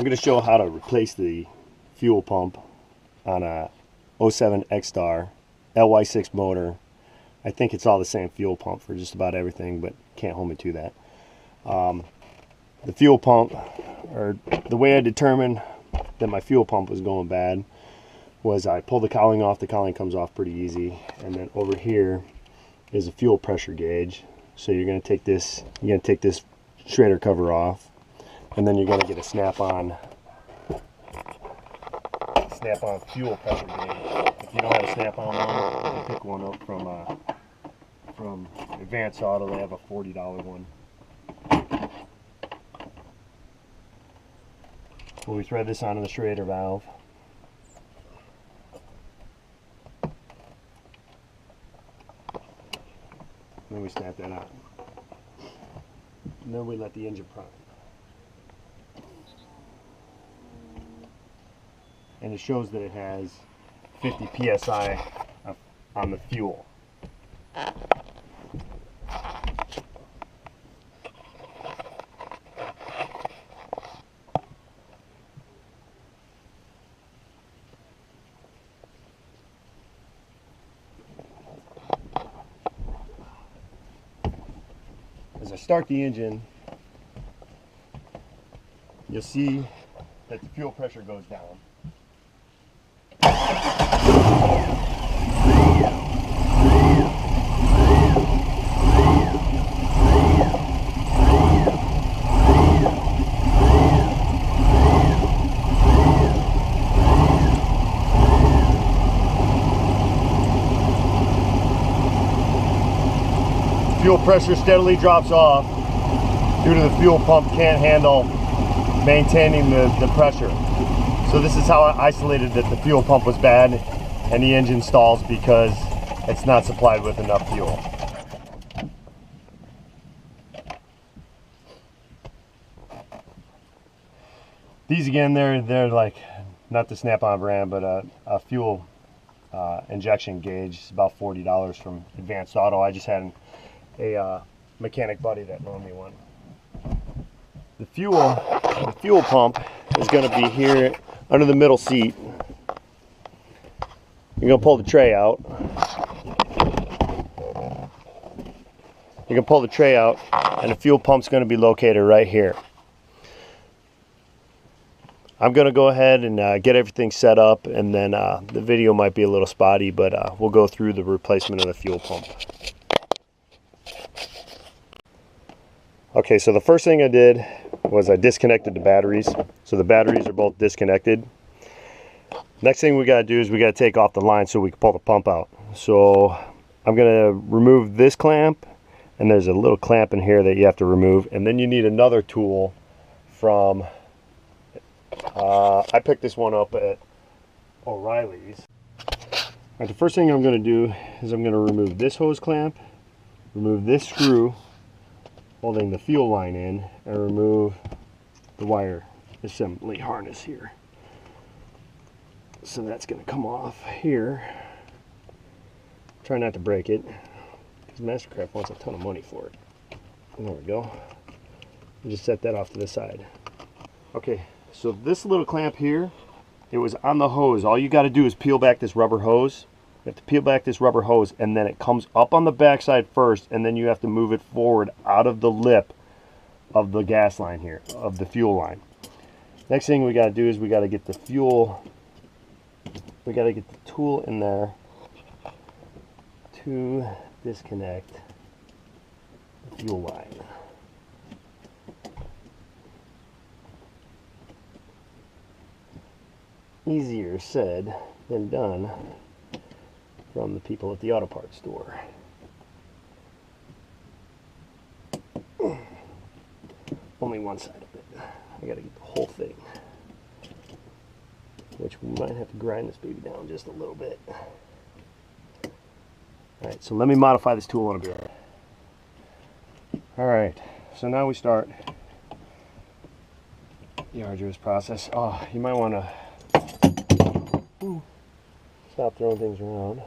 I'm going to show how to replace the fuel pump on a 07 X-Star LY6 motor. I think it's all the same fuel pump for just about everything, but can't hold me to that. The fuel pump, or the way I determined that my fuel pump was going bad, was I pull the cowling off. The cowling comes off pretty easy, and then over here is a fuel pressure gauge. So you're going to take this, Schrader cover off, and then you're going to get a snap-on fuel pressure gauge. If you don't have a snap-on one, you can pick one up from Advanced Auto. They have a $40 one. Well, we thread this onto the Schrader valve. Then we snap that on. And then we let the engine prime. And it shows that it has 50 psi on the fuel. As I start the engine, you'll see that the fuel pressure goes down. Fuel pressure steadily drops off due to the fuel pump can't handle maintaining the pressure. So this is how I isolated that the fuel pump was bad and the engine stalls because it's not supplied with enough fuel. These again, they're like not the Snap-on brand, but a fuel injection gauge. It's about $40 from Advanced Auto. I just had a mechanic buddy that loaned me one. The fuel pump is going to be here under the middle seat. You're going to pull the tray out. You're going to pull the tray out, and the fuel pump's going to be located right here. I'm going to go ahead and get everything set up, and then the video might be a little spotty, but we'll go through the replacement of the fuel pump. Okay, so the first thing I did was I disconnected the batteries. So the batteries are both disconnected. Next thing we got to do is we got to take off the line so we can pull the pump out. So I'm going to remove this clamp, and there's a little clamp in here that you have to remove, and then you need another tool from I picked this one up at O'Reilly's. Alright, the first thing I'm going to do is I'm going to remove this hose clamp, remove this screw holding the fuel line in, and remove the wire assembly harness here. So that's going to come off here. Try not to break it, because Mastercraft wants a ton of money for it. And there we go. Just set that off to the side. Okay, so this little clamp here, it was on the hose. All you got to do is peel back this rubber hose. You have to peel back this rubber hose, and then it comes up on the backside first, and then you have to move it forward out of the lip of the gas line here, of the fuel line. Next thing we got to do is we got to get the fuel, we got to get the tool in there to disconnect the fuel line. Easier said than done from the people at the auto parts store. Only one side of it. I gotta get the whole thing. Which we might have to grind this baby down just a little bit. Alright, so let me modify this tool a little bit. Alright, so now we start the arduous process. Oh, you might want to stop throwing things around.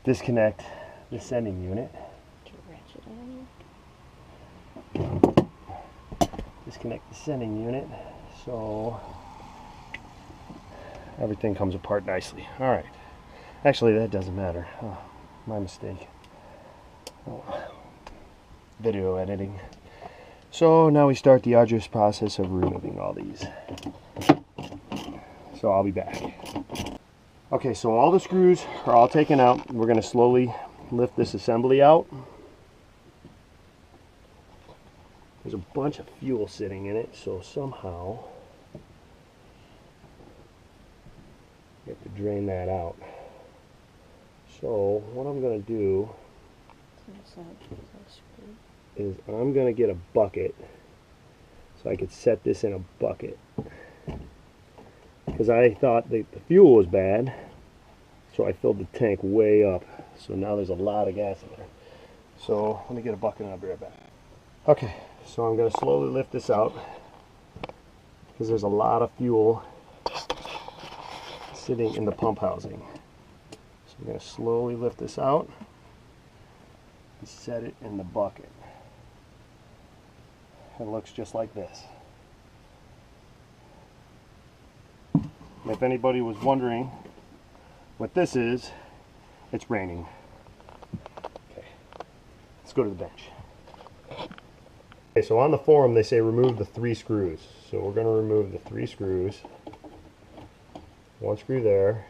Disconnect the sending unit. disconnect the sending unit so everything comes apart nicely. All right, actually that doesn't matter. Oh, my mistake. Oh, video editing. So now we start the arduous process of removing all these. So I'll be back. Okay, so all the screws are all taken out. We're going to slowly lift this assembly out. There's a bunch of fuel sitting in it, so somehow you have to drain that out. So what I'm going to do is I'm going to get a bucket so I could set this in a bucket, because I thought the fuel was bad, so I filled the tank way up. So now there's a lot of gas in there. So let me get a bucket and I'll be right back. Okay, so I'm going to slowly lift this out because there's a lot of fuel sitting in the pump housing. So I'm going to slowly lift this out and set it in the bucket. It looks just like this. And if anybody was wondering what this is, it's raining. Okay, let's go to the bench. Okay, so on the forum they say remove the 3 screws. So we're going to remove the 3 screws. 1 screw there.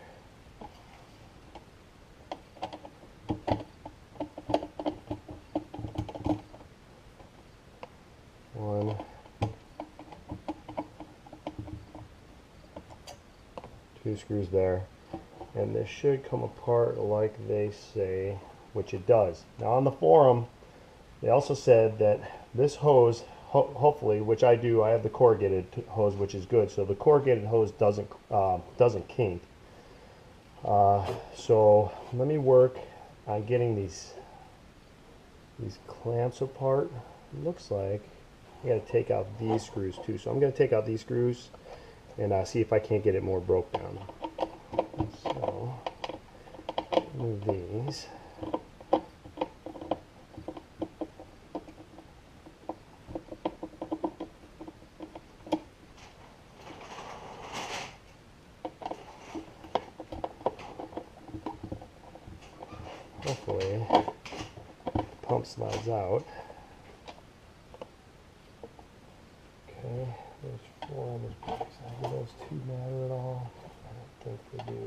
One. 2 screws there. And this should come apart like they say, which it does. Now on the forum, they also said that this hose, hopefully, which I do, I have the corrugated hose, which is good. So the corrugated hose doesn't kink. So let me work on getting these clamps apart. It looks like I got to take out these screws too. So I'm going to take out these screws and see if I can't get it more broke down. So move these. Hopefully the pump slides out. Okay, there's 4 on this box. Do those 2 matter at all? I don't think they do.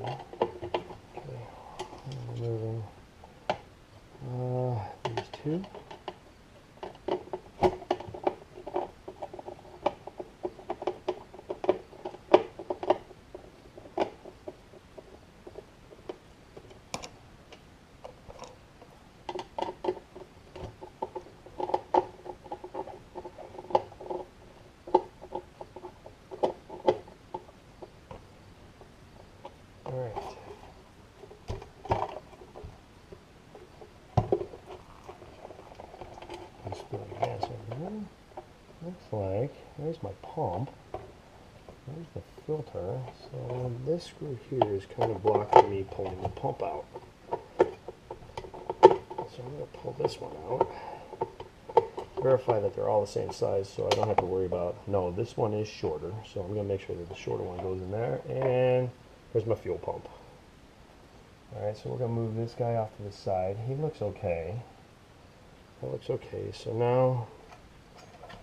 Okay, I'm removing these 2. Looks like there's my pump, there's the filter, so this screw here is kind of blocking me pulling the pump out. So I'm going to pull this one out, verify that they're all the same size so I don't have to worry about, no, this one is shorter, so I'm going to make sure that the shorter one goes in there, and there's my fuel pump. Alright, so we're going to move this guy off to the side. He looks okay. That looks okay. So now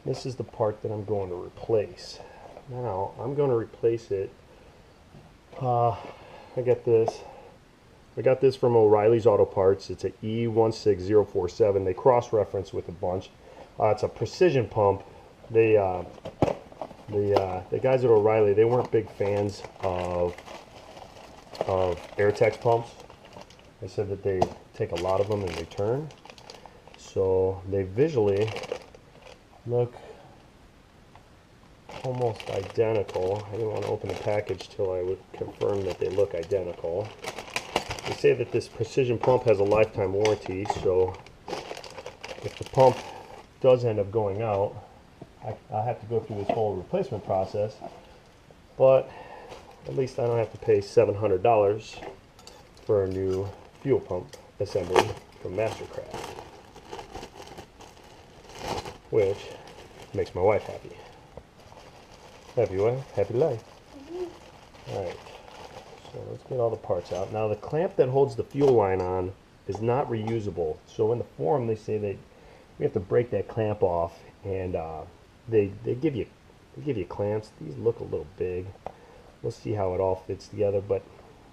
this is the part that I'm going to replace. Now I'm going to replace it. I got this from O'Reilly's Auto Parts. It's a E16047. They cross-reference with a bunch. It's a precision pump. The guys at O'Reilly, they weren't big fans of Airtex pumps. They said that they take a lot of them in return. So they visually look almost identical. I didn't want to open the package till I would confirm that they look identical. They say that this precision pump has a lifetime warranty, so if the pump does end up going out, I have to go through this whole replacement process, but at least I don't have to pay $700 for a new fuel pump assembly from Mastercraft, which makes my wife happy. Happy wife, happy life. Alright, so let's get all the parts out. Now the clamp that holds the fuel line on is not reusable. So in the forum they say that we have to break that clamp off, and they give you clamps. These look a little big. We'll see how it all fits together, but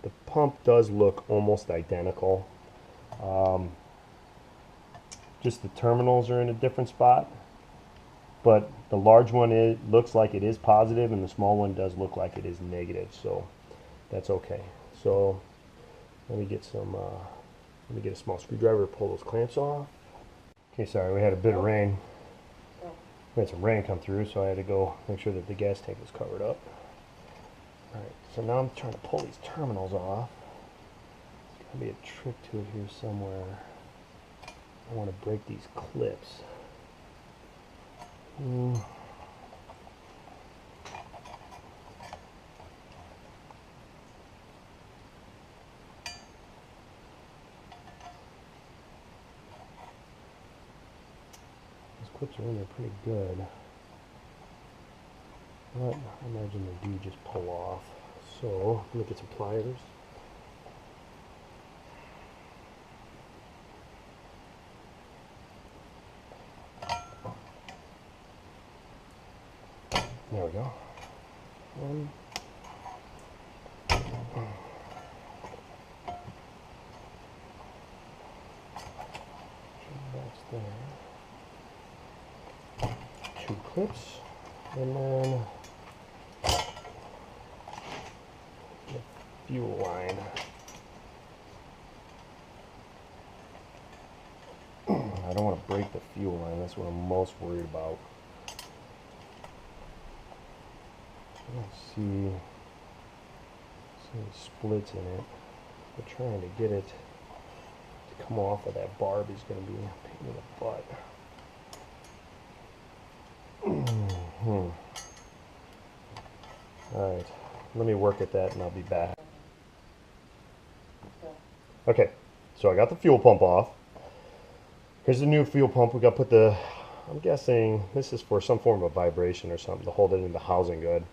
the pump does look almost identical. Just the terminals are in a different spot, but the large one looks like it is positive, and the small one does look like it is negative, so that's okay. So let me get a small screwdriver to pull those clamps off. Okay, sorry, we had a bit of rain. We had some rain come through, so I had to go make sure that the gas tank was covered up. Alright, so now I'm trying to pull these terminals off. There's got to be a trick to it here somewhere. I want to break these clips. Clips are in there pretty good, but I imagine they do just pull off. So let me get some pliers. There we go. That's there. 2 clips, and then the fuel line. I don't want to break the fuel line. That's what I'm most worried about. Let's see any splits in it. But trying to get it to come off of that barb is going to be a pain in the butt. Alright, let me work at that and I'll be back. Okay, so I got the fuel pump off. Here's the new fuel pump. We got to put the, I'm guessing this is for some form of vibration or something to hold it in the housing good.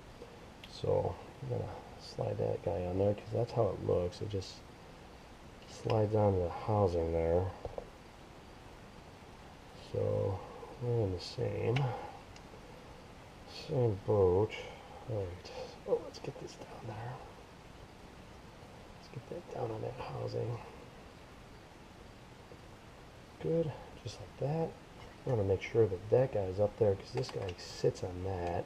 So I'm going to slide that guy on there because that's how it looks. It just slides onto the housing there. So we're in the same boat. Alright, oh, let's get this down there. Let's get that down on that housing. Good, just like that. I want to make sure that that guy's up there because this guy sits on that.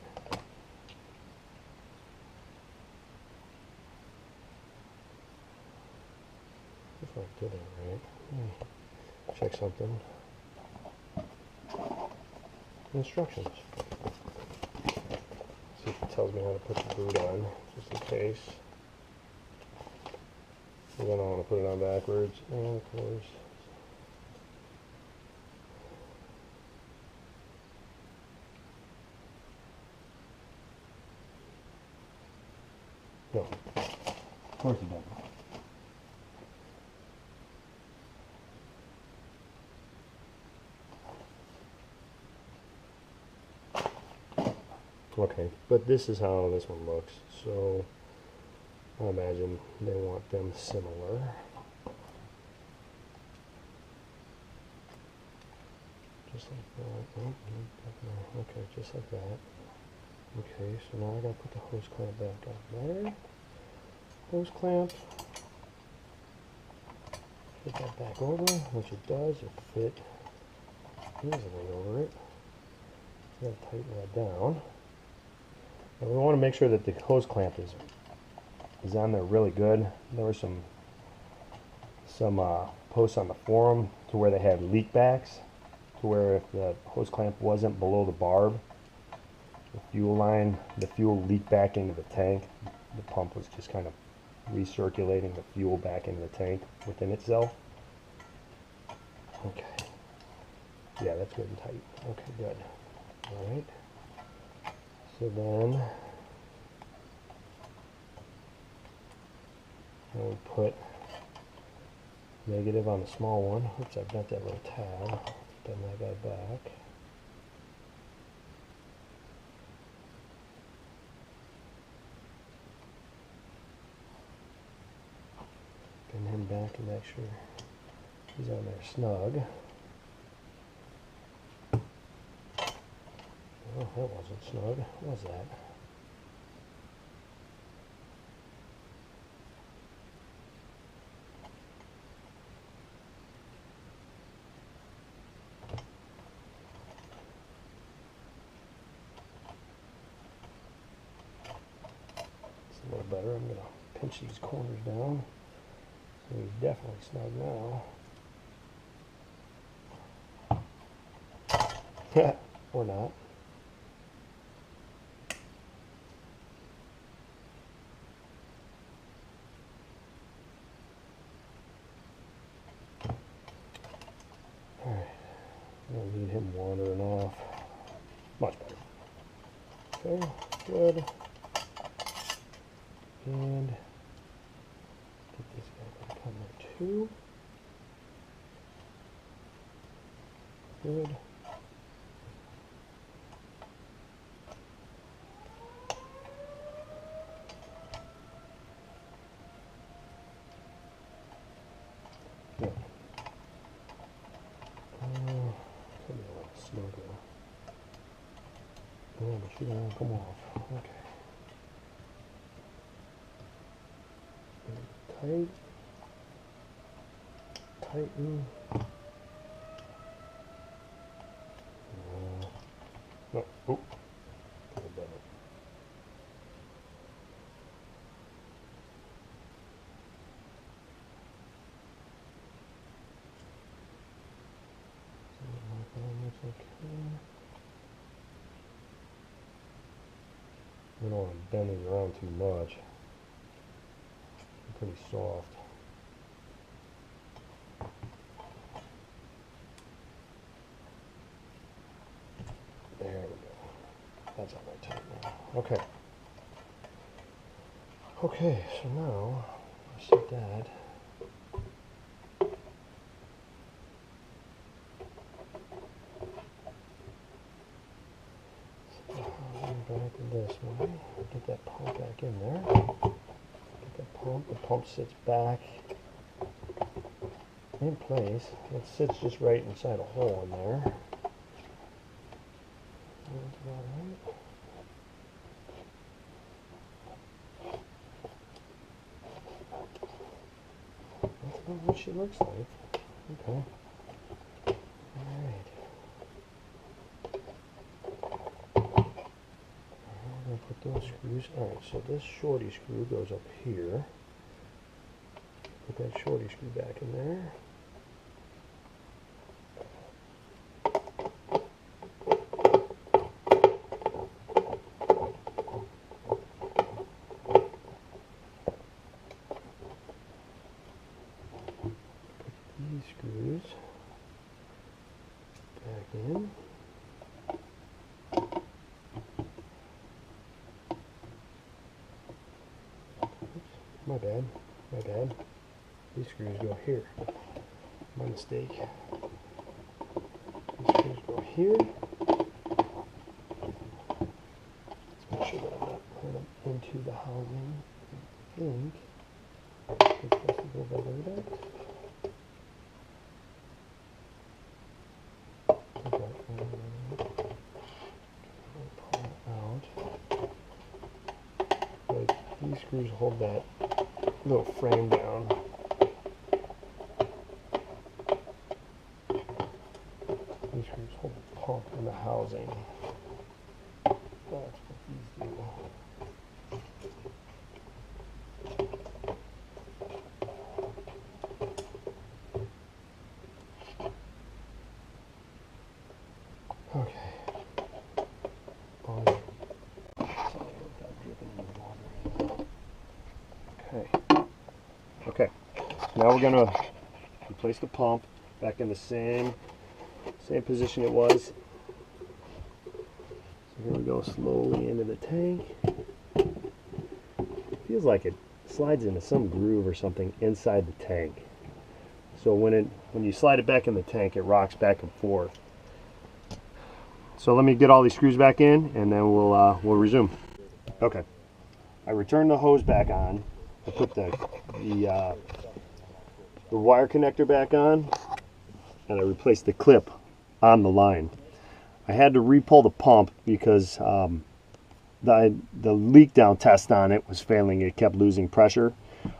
If I did it right. Let me check something. Instructions. See if it tells me how to put the boot on, just in case. And then I want to put it on backwards, and of course. No, of course it doesn't. Okay, but this is how this one looks, so I imagine they want them similar. Just like that. Oh, okay, just like that. Okay, so now I gotta put the hose clamp back on there. Hose clamp. Put that back over, which it does. It fit easily over it. So gotta tighten that down. And we want to make sure that the hose clamp is on there really good. There were some posts on the forum to where they had leak backs, to where if the hose clamp wasn't below the barb, the fuel leaked back into the tank. The pump was just kind of recirculating the fuel back into the tank within itself. Okay. Yeah, that's good and tight. Okay, good. All right. So then I'll put negative on the small one. Oops, I bent that little tab. Bend that guy back. to make sure he's on there snug. Oh, that wasn't snug. What was that? It's a little better. I'm going to pinch these corners down. So he's definitely snug now. Or not. Alright, I don't need him wandering off. Much better. Okay, good. And get this guy back on there too. Good. Oh, but you don't want to come off. Okay. Tight. Tighten. No. Oh. A little better. I don't want to bend it around too much. It's pretty soft. There we go. That's all right tight now. Okay. Okay, so now I'll set that. Back this way. Get that pump back in there. Get that pump. The pump sits back in place. It sits just right inside a hole in there. That's about right. That's about what she looks like. Okay. Alright. Put those screws. Alright, so this shorty screw goes up here. Put that shorty screw back in there. Put these screws back in. My bad, my bad. These screws go here. My mistake. These screws go here. Let's make sure that I'm not putting them into the housing. I think it's supposed to go better with that. Pull it out. But these screws hold that little frame down. These screws hold the pump in the housing. That's what these do. Okay. Okay, now we're going to replace the pump back in the same position it was. So here we go, slowly into the tank. Feels like it slides into some groove or something inside the tank. So when you slide it back in the tank, it rocks back and forth. So let me get all these screws back in, and then we'll resume. Okay, I returned the hose back on. I put the the wire connector back on, and I replaced the clip on the line. I had to re-pull the pump because the leak down test on it was failing. It kept losing pressure.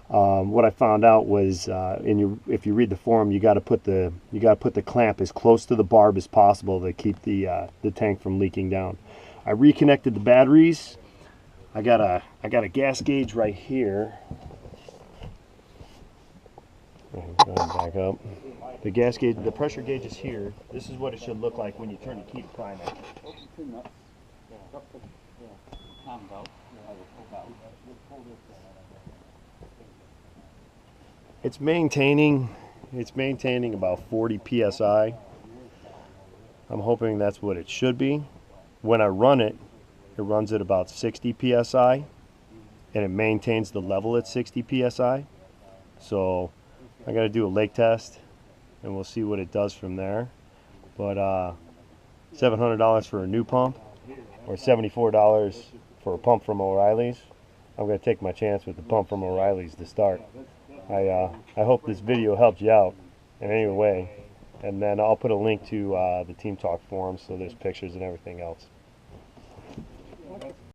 What I found out was, if you read the forum, you got to put the clamp as close to the barb as possible to keep the tank from leaking down. I reconnected the batteries. I got a gas gauge right here. Back up. The gas gauge, the pressure gauge is here. This is what it should look like when you turn the key to prime it. It's maintaining about 40 psi. I'm hoping that's what it should be. When I run it, it runs at about 60 psi, and it maintains the level at 60 psi. So I got to do a lake test, and we'll see what it does from there. But $700 for a new pump, or $74 for a pump from O'Reilly's. I'm going to take my chance with the pump from O'Reilly's to start. I hope this video helped you out in any way, and then I'll put a link to the Team Talk forum so there's pictures and everything else.